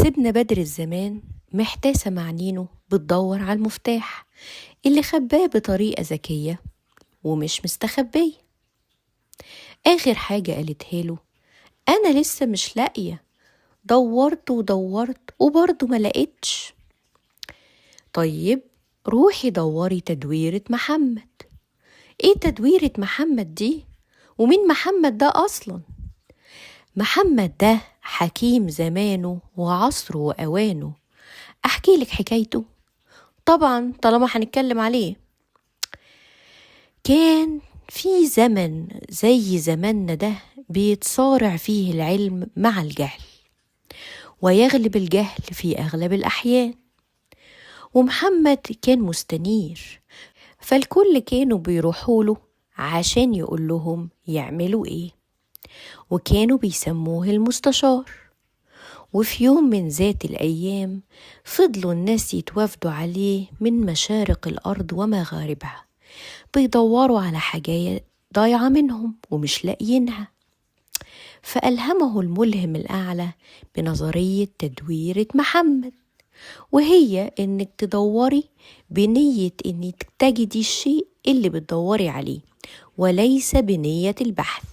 سيدنا بدر الزمان محتاسة مع نينو بتدور على المفتاح اللي خباه بطريقة ذكية ومش مستخبية. آخر حاجة قالتها له: أنا لسه مش لاقية، دورت ودورت وبرضه ما لقيتش. طيب روحي دوري تدويرة محمد. ايه تدويرة محمد دي؟ ومين محمد ده أصلا؟ محمد ده حكيم زمانه وعصره وأوانه. أحكي لك حكايته طبعا طالما هنتكلم عليه. كان في زمن زي زماننا ده بيتصارع فيه العلم مع الجهل، ويغلب الجهل في أغلب الأحيان. ومحمد كان مستنير، فالكل كانوا بيروحوا له عشان يقول لهم يعملوا ايه، وكانوا بيسموه المستشار. وفي يوم من ذات الأيام فضلوا الناس يتوافدوا عليه من مشارق الأرض ومغاربها، بيدوروا على حاجة ضايعة منهم ومش لاقيينها. فألهمه الملهم الأعلى بنظرية تدويرة محمد، وهي إنك تدوري بنية إنك تجدي الشيء اللي بتدوري عليه، وليس بنية البحث.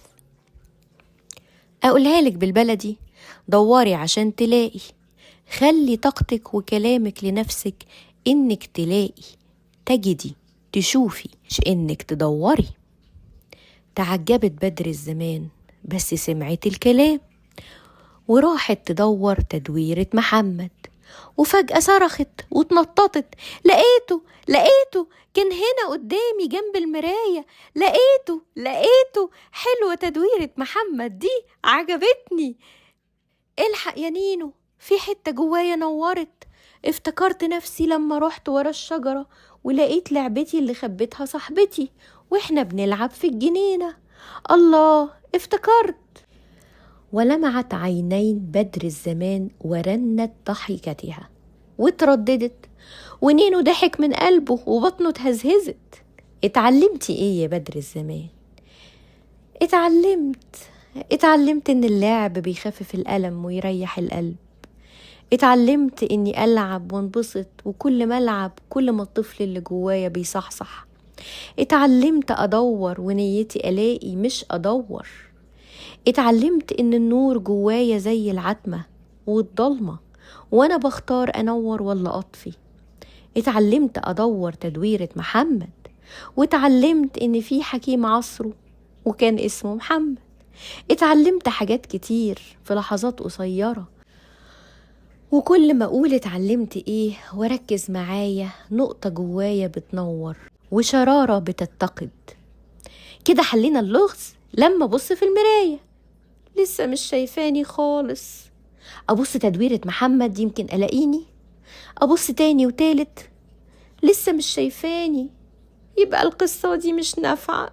أقولها لك بالبلدي: دوري عشان تلاقي. خلي طاقتك وكلامك لنفسك إنك تلاقي، تجدي، تشوفي، مش إنك تدوري. تعجبت بدر الزمان بس سمعت الكلام، وراحت تدور تدويرة محمد. وفجأة صرخت واتنططت: لقيته لقيته، كان هنا قدامي جنب المراية، لقيته، حلوة تدويرة محمد دي، عجبتني. الحق يا نينو، في حتة جوايا نورت. افتكرت نفسي لما رحت ورا الشجرة ولقيت لعبتي اللي خبتها صاحبتي واحنا بنلعب في الجنينة. الله، افتكرت. ولمعت عينين بدر الزمان ورنت ضحكتها وترددت، ونينو ضحك من قلبه وبطنه اتهزهزت. اتعلمتي ايه يا بدر الزمان؟ اتعلمت ان اللعب بيخفف الألم ويريح القلب. اتعلمت اني ألعب وانبسط، وكل ما ألعب كل ما الطفل اللي جوايا بيصحصح. اتعلمت أدور ونيتي ألاقي مش أدور. اتعلمت ان النور جوايا زي العتمة والضلمة، وانا بختار انور ولا اطفي. اتعلمت ادور تدويرة محمد، واتعلمت ان في حكيم عصره وكان اسمه محمد. اتعلمت حاجات كتير في لحظات قصيرة، وكل ما اقول اتعلمت ايه واركز معايا نقطة جوايا بتنور وشرارة بتتقد. كده حلينا اللغز. لما ابص في المراية لسه مش شايفاني خالص. أبص تدويرة محمد يمكن ألاقيني. أبص تاني وتالت لسه مش شايفاني. يبقى القصة دي مش نافعة.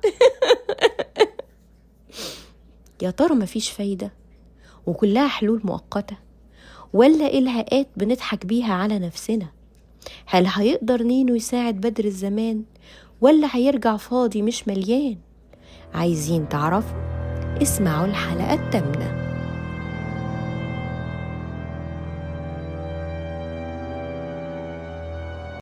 يا ترى مفيش فايدة وكلها حلول مؤقتة، ولا إلهاءات بنضحك بيها على نفسنا؟ هل هيقدر نينو يساعد بدر الزمان، ولا هيرجع فاضي مش مليان؟ عايزين تعرفوا؟ اسمعوا الحلقة الثامنة.